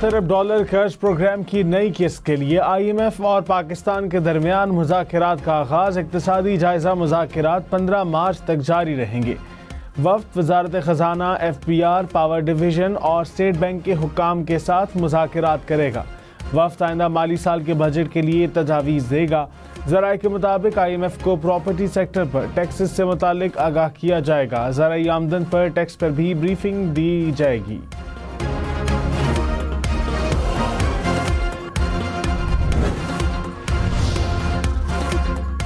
$7 अरब कर्ज प्रोग्राम की नई किस्त के लिए IMF और पाकिस्तान के दरमियान मुज़ाकरात का आगाज़। इक़्तिसादी जायज़ा मुज़ाकरात 15 मार्च तक जारी रहेंगे। वफ़द वज़ारत ख़ज़ाना, FBR, पावर डिवीज़न और स्टेट बैंक के हुक्काम के साथ मुज़ाकरात करेगा। वफ़द आइंदा माली साल के बजट के लिए तजावीज़ देगा। ज़राए के मुताबिक IMF को प्रॉपर्टी सेक्टर पर टैक्सेस से मुतालिक आगाह किया जाएगा। ज़राई आमदन पर टैक्स पर भी ब्रीफिंग दी जाएगी।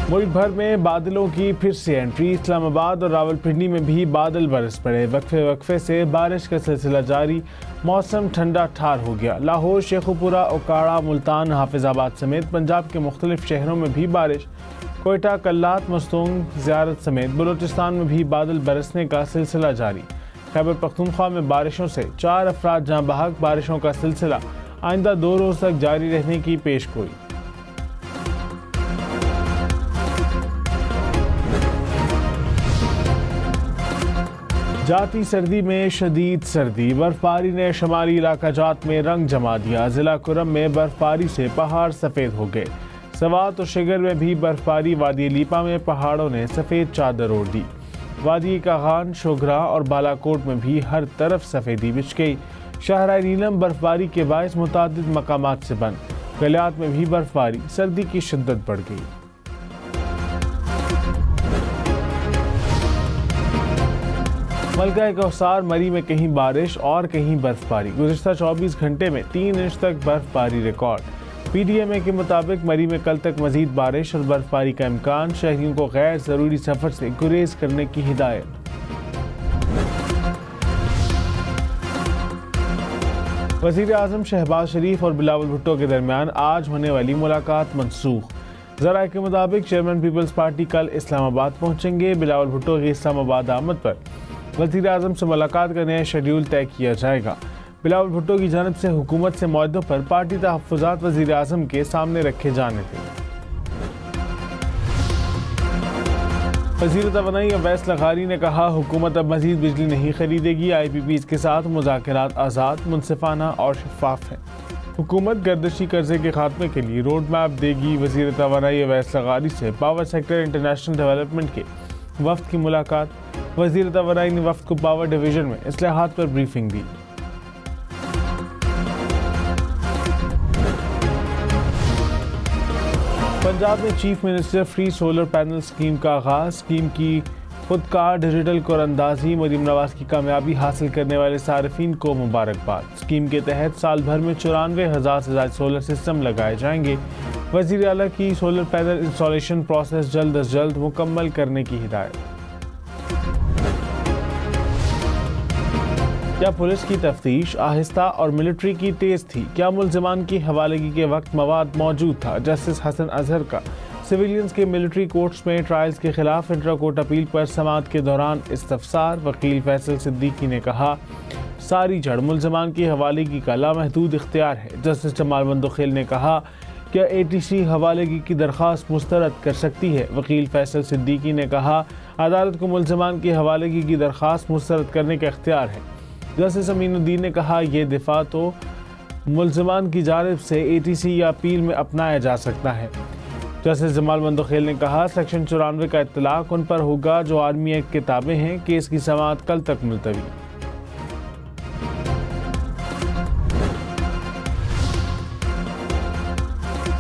मुल्क भर में बादलों की फिर से एंट्री। इस्लामाबाद और रावलपिंडी में भी बादल बरस पड़े। वक्फे से बारिश का सिलसिला जारी। मौसम ठंडा ठार हो गया। लाहौर, शेखुपुरा, ओकाड़ा, मुल्तान, हाफिजाबाद समेत पंजाब के मुख्तलिफ शहरों में भी बारिश। कोयटा, कल्लात, मस्तूंग, ज़ियारत समेत बलूचिस्तान में भी बादल बरसने का सिलसिला जारी। खैबर पख्तूनख्वा में बारिशों से 4 अफराद जहाँ बहक। बारिशों का सिलसिला आइंदा 2 रोज़ तक जारी रहने की पेशगोई। जाती सर्दी में शदीद सर्दी। बर्फबारी ने शमाली इलाका जात में रंग जमा दिया। जिला कुरम में बर्फबारी से पहाड़ सफ़ेद हो गए। सवात और शिगर में भी बर्फबारी। वादी लीपा में पहाड़ों ने सफ़ेद चादर ओढ़ दी। वादी कागान, शोगरा और बालाकोट में भी हर तरफ सफ़ेदी बिछ गई। शहर नीलम बर्फबारी के बायस मुतादिद मकामात से बंद। गलियात में भी बर्फबारी। सर्दी की शिद्दत बढ़ गई। मलका कौसार, मरी में कहीं बारिश और कहीं बर्फबारी। गुज़िश्ता 24 घंटे में 3 इंच तक बर्फबारी रिकॉर्ड। PDMA के मुताबिक मरी में कल तक मजीद बारिश और बर्फबारी का इम्कान। शहरियों को गैर ज़रूरी सफ़र से गुरेज करने की हिदायत। वज़ीर आज़म शहबाज शरीफ और बिलावल भुट्टो के दरमियान आज होने वाली मुलाकात मनसूख। ज़राए के मुताबिक चेयरमैन पीपल्स पार्टी कल इस्लामाबाद पहुँचेंगे। बिलावल भुट्टो की इस्लामाबाद आमद पर वज़ीर आज़म से मुलाकात का नया शेड्यूल तय किया जाएगा। बिलावल भुट्टो की जानब से हुकूमत से मुआहदों पर पार्टी तहफ़्फ़ुज़ात वज़ीर आज़म के सामने रखे जाने थे। वज़ीर तवानाई अवैस लग़ारी ने कहा, हुकूमत अब मज़ीद बिजली नहीं खरीदेगी। IPPs के साथ मुज़ाकरात आज़ाद, मुनसिफ़ाना और शफ़ाफ़ हैं। हुकूमत गर्दशी कर्जे के खात्मे के लिए रोड मैप देगी। वज़ीर तवानाई अवैस लग़ारी से पावर सेक्टर इंटरनेशनल डेवलपमेंट के वफ़द की मुलाकात। वज़ीर तवानाई ने वफ़द को पावर डिवीज़न में इस्लाहात पर ब्रीफिंग दी। पंजाब में chief minister free solar panel scheme का आगाज़। स्कीम की खुदकार डिजिटल कुरअंदाज़ी। मरीम नवाज की कामयाबी हासिल करने वाले सारिफीन को मुबारकबाद। स्कीम के तहत साल भर में 94,000 से ज़्यादा सोलर सिस्टम लगाए जाएंगे। वज़ीर आला की सोलर पैनल इंस्टॉलेशन प्रोसेस जल्द अज जल्द मुकम्मल करने की हिदायत। क्या पुलिस की तफ्तीश आहिस्ता और मिलिट्री की तेज थी? क्या मुल्ज़िमान की हवालगी के वक्त मवाद मौजूद था? जस्टिस हसन अजहर का सिविलियंस के मिलिट्री कोर्ट्स में ट्रायल्स के खिलाफ इंट्रा कोर्ट अपील पर समाअत के दौरान इस्तफसार। वकील फैसल सिद्दीकी ने कहा, सारी जड़ मुल्ज़िमान की हवालगी का लामहदूद इख्तियार है। जस्टिस जमाल मंदोखेल ने कहा, क्या ATC हवालगी की दरख्वास्त मुस्तरद कर सकती है? वकील फैसल सिद्दीकी ने कहा, अदालत को मुल्ज़िमान की हवालगी की दरख्वास्त मुस्तरद करने का इख्तियार है। जस्टिस अमीनुद्दीन ने कहा, यह दिफा तो मुल्ज़िमान की जानिब से ATC या अपील में अपनाया जा सकता है। जस्टिस जमाल मंदोखेल ने कहा, सेक्शन 94 का इत्तलाक उन पर होगा जो आर्मी एक्ट के ताबे हैं। केस की समाअत कल तक मुलतवी।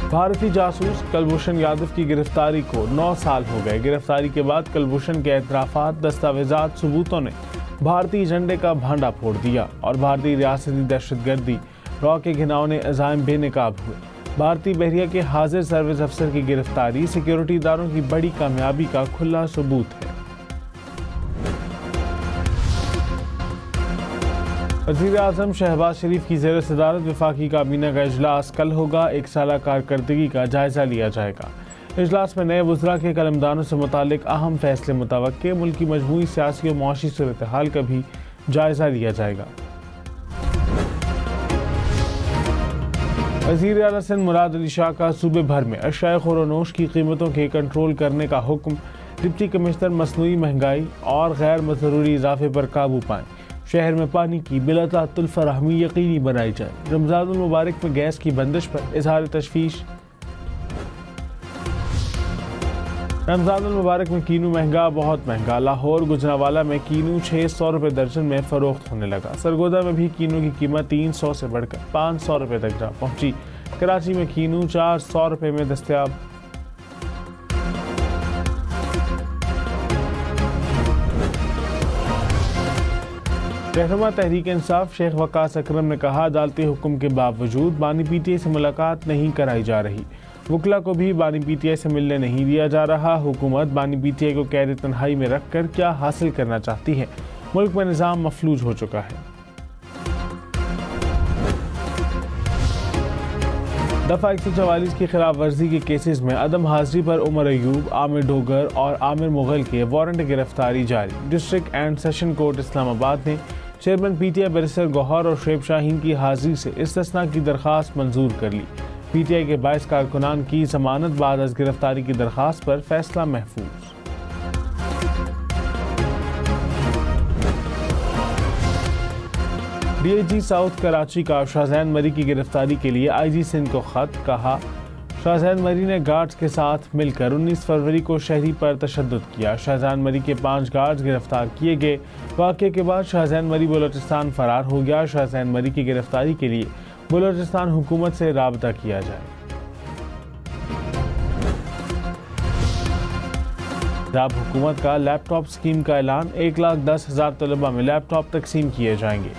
भारतीय जासूस कुलभूषण यादव की गिरफ्तारी को 9 साल हो गए। गिरफ्तारी के बाद कुलभूषण के एतराफ़ात, दस्तावेज़ात, सबूतों ने भारतीय झंडे का भांडा फोड़ दिया और भारतीय रियासती दहशतगर्दी रॉ के घिनौने अज़ाइम बेनकाब हुए। भारतीय बहरिया के हाजिर सर्विस अफसर की गिरफ्तारी सिक्योरिटी इदारों की बड़ी कामयाबी का खुला सबूत है। वज़ीर आज़म शहबाज शरीफ की ज़ेर सदारत वफाकी काबीना का इजलास कल होगा। 1 साला कारकर्दगी का जायज़ा लिया जाएगा। इजलास में नए वज़रा के कलमदानों से मुतालिक अहम फैसले मुतवक्के। मुल्क की मजमूई सियासी और मुआशी सूरत हाल का भी जायज़ा लिया जाएगा। वज़ीर आला सिंध मुराद अली शाह का सूबे भर में अशिया खुरोनोश की कीमतों के कंट्रोल करने का हुक्म। डिप्टी कमिश्नर मसनूई महंगाई और गैर ज़रूरी इजाफे पर काबू पाएं। शहर में पानी की बिलातातुल फराहमी यकीनी बनाई जाए। रमज़ानुल मुबारक में गैस की बंदिश पर इजहार तशवीश। रमज़ानुल मुबारक में कीनू महंगा, बहुत महंगा। लाहौर गुजरावाला में कीनू 600 रुपये दर्जन में फ़रोख्त होने लगा। सरगोदा में भी कीनू की कीमत 300 से बढ़कर 500 रुपये तक जा पहुंची। कराची में कीनू 400 रुपये में दस्तयाब। रहनुमा तहरीक इंसाफ शेख वकास अकरम ने कहा, अदालती हुक्म के बावजूद बानी पीटीआई से मुलाकात नहीं कराई जा रही। वकला को भी बानी पीटीआई से मिलने नहीं दिया जा रहा। हुकूमत बानी पीटीआई को कैद तन्हाई में रखकर क्या हासिल करना चाहती है? मुल्क में निज़ाम मफलूज हो चुका है। दफ़ा 144 की खिलाफ वर्जी के केसेस में अदम हाजिरी पर उमर अयूब, आमिर डोगर और आमिर मुगल के वारंट गिरफ्तारी जारी। District and session court Islamabad ने चेयरमैन पीटीआई बैरिस्टर गौहर और शुएब शाहीन की हाजिरी से इस्तिस्ना की दरख्वास्त मंजूर कर ली। पीटीआई के 22 कारकुनान की जमानत बाद अज गिरफ्तारी की दरख्वास्त पर फैसला महफूज। डीआईजी साउथ कराची का शाहजैन मरी की गिरफ्तारी के लिए आईजी सिंध को खत। कहा, शाहजैन मरी ने गार्ड्स के साथ मिलकर 19 फरवरी को शहरी पर तशद्दुद किया। शाहजैन मरी के 5 गार्ड्स गिरफ्तार किए गए। वाक़े के बाद शाहजैन मरी बलोचिस्तान फरार हो गया। शाहजैन मरी की गिरफ्तारी के लिए बलोचिस्तान हुकूमत से राबता किया जाए। पंजाब हुकूमत का लैपटॉप स्कीम का ऐलान। 1,10,000 तलबा में लैपटॉप तकसीम किए जाएंगे।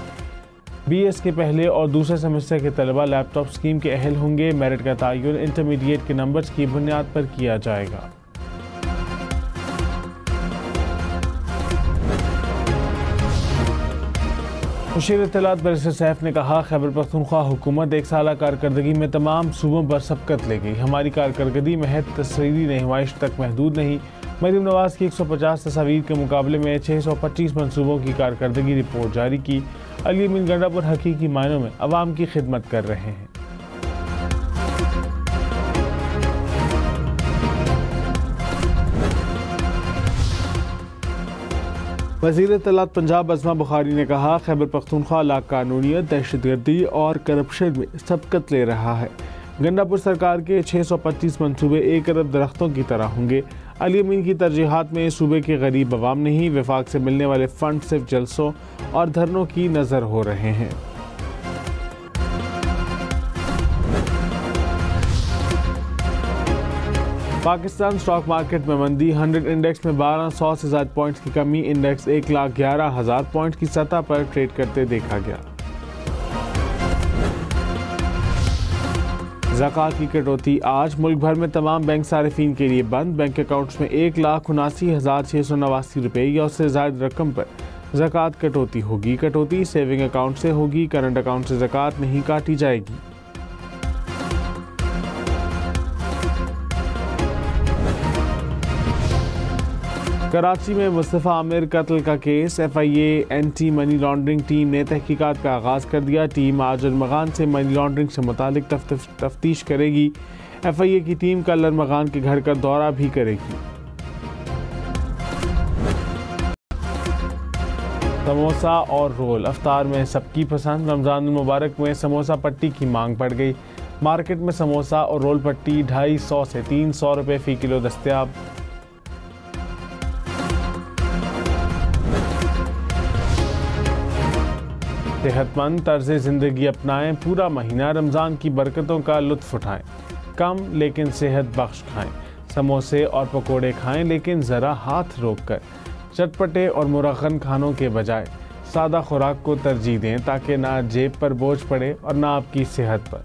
बीएस के पहले और दूसरे सेमेस्टर के तलबा लैपटॉप स्कीम के अहल होंगे। मेरिट का तयन इंटरमीडिएट के नंबर्स की बुनियाद पर किया जाएगा। मुशीर इत्तलात बैरिस्टर सैफ ने कहा, खैबर पख्तूनख्वा हुकूमत 1 साल कारकर्दगी में तमाम सूबों पर सबकत ले गई। हमारी कारकर्दगी महज तस्वीरी नुमाइश तक महदूद नहीं। मरीम नवाज की 150 तस्वीर के मुकाबले में 625 मनसूबों की कारकर्दगी रिपोर्ट जारी की। अली अमीन गंडापुर हकीकी मायनों में अवाम की खिदमत कर रहे हैं। वज़ीर इत्तलात पंजाब अज़मा बुखारी ने कहा, खैबर पख्तूनख्वा लाकानूनियत, दहशतगर्दी और करप्शन में सबकत ले रहा है। गंडापुर सरकार के 625 मनसूबे 1 अरब दरख्तों की तरह होंगे। अली अमीन की तरजीहात में सूबे के गरीब अवाम नहीं, वफाक से मिलने वाले फंड सिर्फ जलसों और धरनों की नज़र हो रहे हैं। पाकिस्तान स्टॉक मार्केट में मंदी। 100 इंडेक्स में 1200 से ज़्यादा पॉइंट्स की कमी। इंडेक्स 1,11,000 पॉइंट की सतह पर ट्रेड करते देखा गया। ज़कात की कटौती आज। मुल्क भर में तमाम बैंक सारिफीन के लिए बंद। बैंक अकाउंट्स में 1,79,689 रुपये या उससे ज़ायद रकम पर ज़कात कटौती होगी। कटौती सेविंग अकाउंट से होगी। करंट अकाउंट से ज़कात नहीं काटी जाएगी। कराची में मुस्तफ़ा आमिर कत्ल का case. FIA anti money laundering team ने तहकीकात का आगाज़ कर दिया। टीम आज अरमगान से मनी लॉन्ड्रिंग से मुतालिक तफ्तीश करेगी। FIA की टीम कल अरमगान के घर का दौरा भी करेगी। समोसा और रोल अफ्तार में सबकी पसंद। रमज़ान मुबारक में समोसा पट्टी की मांग बढ़ गई। मार्केट में समोसा और रोल पट्टी 250 से 300 रुपये फ़ी किलो दस्तयाब। सेहतमंद तर्ज ज़िंदगी अपनाएं। पूरा महीना रमज़ान की बरकतों का लुत्फ़ उठाएं। कम लेकिन सेहत बख्श खाएं। समोसे और पकोड़े खाएं लेकिन ज़रा हाथ रोक कर। चटपटे और मुरग़्ग़न खानों के बजाय सादा खुराक को तरजीह दें ताकि ना जेब पर बोझ पड़े और ना आपकी सेहत पर।